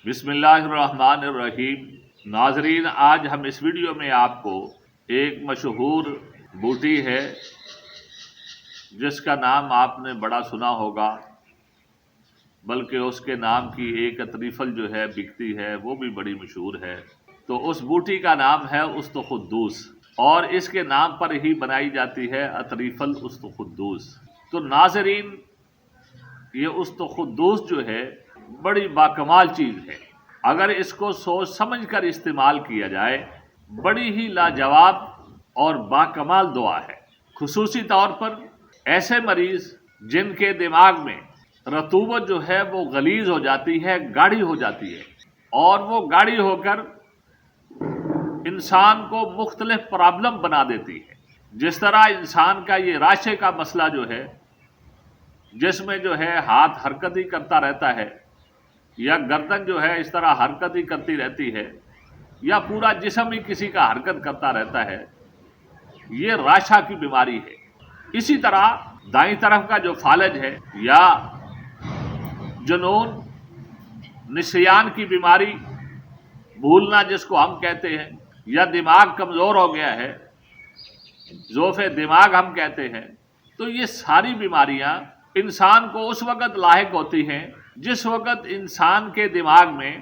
بسم اللہ الرحمن الرحیم۔ ناظرین، آج ہم اس ویڈیو میں آپ کو ایک مشہور بوٹی ہے جس کا نام آپ نے بڑا سنا ہوگا، بلکہ اس کے نام کی ایک اطریفل جو ہے بکتی ہے وہ بھی بڑی مشہور ہے۔ تو اس بوٹی کا نام ہے استقدوس، اور اس کے نام پر ہی بنائی جاتی ہے اطریفل استقدوس۔ تو ناظرین، یہ استقدوس جو ہے بڑی باکمال چیز ہے۔ اگر اس کو سوچ سمجھ کر استعمال کیا جائے، بڑی ہی لاجواب اور باکمال دعا ہے۔ خصوصی طور پر ایسے مریض جن کے دماغ میں رطوبت جو ہے وہ غلیظ ہو جاتی ہے، گاڑھی ہو جاتی ہے، اور وہ گاڑھی ہو کر انسان کو مختلف پرابلم بنا دیتی ہے۔ جس طرح انسان کا یہ راشے کا مسئلہ جو ہے، جس میں جو ہے ہاتھ حرکت ہی کرتا رہتا ہے، یا گردن جو ہے اس طرح حرکت ہی کرتی رہتی ہے، یا پورا جسم ہی کسی کا حرکت کرتا رہتا ہے، یہ راشا کی بیماری ہے۔ اسی طرح دائیں طرف کا جو فالج ہے، یا جنون، نسیان کی بیماری، بھولنا جس کو ہم کہتے ہیں، یا دماغ کمزور ہو گیا ہے، ضعف دماغ ہم کہتے ہیں، تو یہ ساری بیماریاں انسان کو اس وقت لاحق ہوتی ہیں جس وقت انسان کے دماغ میں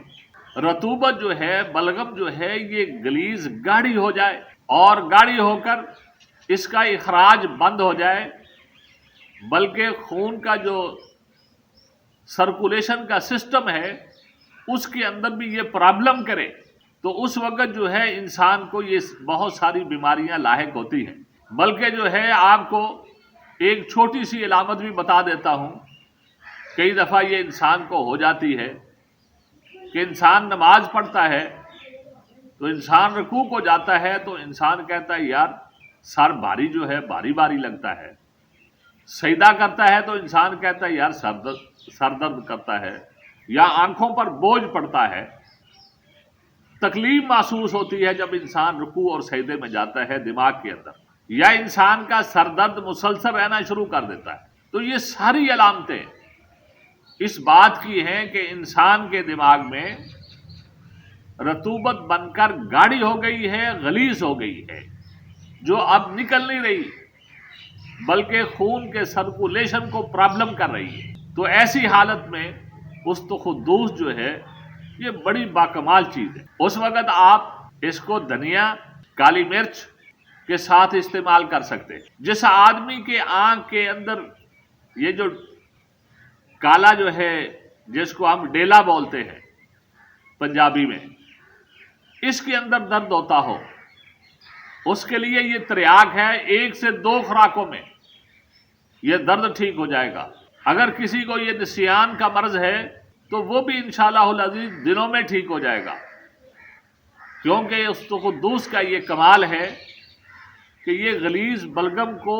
رطوبت جو ہے، بلغم جو ہے، یہ غلیظ گاڑھی ہو جائے، اور گاڑھی ہو کر اس کا اخراج بند ہو جائے، بلکہ خون کا جو سرکولیشن کا سسٹم ہے اس کے اندر بھی یہ پرابلم کرے، تو اس وقت جو ہے انسان کو یہ بہت ساری بیماریاں لاحق ہوتی ہیں۔ بلکہ جو ہے آپ کو ایک چھوٹی سی علامت بھی بتا دیتا ہوں۔ کئی دفعہ یہ انسان کو ہو جاتی ہے کہ انسان نماز پڑھتا ہے، تو انسان رکوع کو جاتا ہے تو انسان کہتا ہے یار سر بھاری جو ہے بھاری بھاری لگتا ہے، سجدہ کرتا ہے تو انسان کہتا ہے یار سر درد کرتا ہے، یا آنکھوں پر بوجھ پڑتا ہے۔ تکلیف محسوس ہوتی ہے جب انسان رکوع اور سجدے میں جاتا ہے دماغ کے اندر، یا انسان کا سر درد مسلسل رہنا شروع کر دیتا ہے۔ تو یہ ساری علامتیں اس بات کی ہیں کہ انسان کے دماغ میں رطوبت بن کر گاڑھی ہو گئی ہے، غلیظ ہو گئی ہے، جو اب نکل نہیں رہی، بلکہ خون کے سرکولیشن کو پرابلم کر رہی ہے۔ تو ایسی حالت میں استقدوس جو ہے یہ بڑی باکمال چیز ہے۔ اس وقت آپ اس کو دھنیا، کالی مرچ کے ساتھ استعمال کر سکتے ہیں۔ جس آدمی کے آنکھ کے اندر یہ جو کالا جو ہے، جس کو ہم ڈیلا بولتے ہیں پنجابی میں، اس کے اندر درد ہوتا ہو، اس کے لیے یہ تریاک ہے، 1 سے 2 خوراکوں میں یہ درد ٹھیک ہو جائے گا۔ اگر کسی کو یہ نسیان کا مرض ہے تو وہ بھی انشاءاللہ العزیز دنوں میں ٹھیک ہو جائے گا، کیونکہ استقدوس کا یہ کمال ہے کہ یہ غلیظ بلغم کو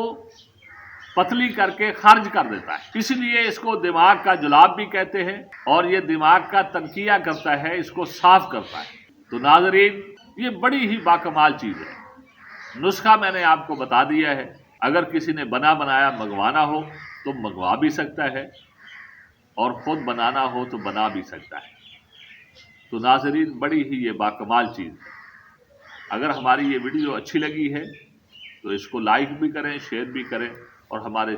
پتلی کر کے خارج کر دیتا ہے۔ اس لیے اس کو دماغ کا جلاب بھی کہتے ہیں، اور یہ دماغ کا تنقیہ کرتا ہے، اس کو صاف کرتا ہے۔ تو ناظرین، یہ بڑی ہی باکمال چیز ہے۔ نسخہ میں نے آپ کو بتا دیا ہے، اگر کسی نے بنا بنایا منگوانا ہو تو منگوا بھی سکتا ہے، اور خود بنانا ہو تو بنا بھی سکتا ہے۔ تو ناظرین، بڑی ہی یہ باکمال چیز ہے۔ اگر ہماری یہ ویڈیو اچھی لگی ہے تو اس کو لائک بھی کریں، شیئر بھی کریں، اور ہمارے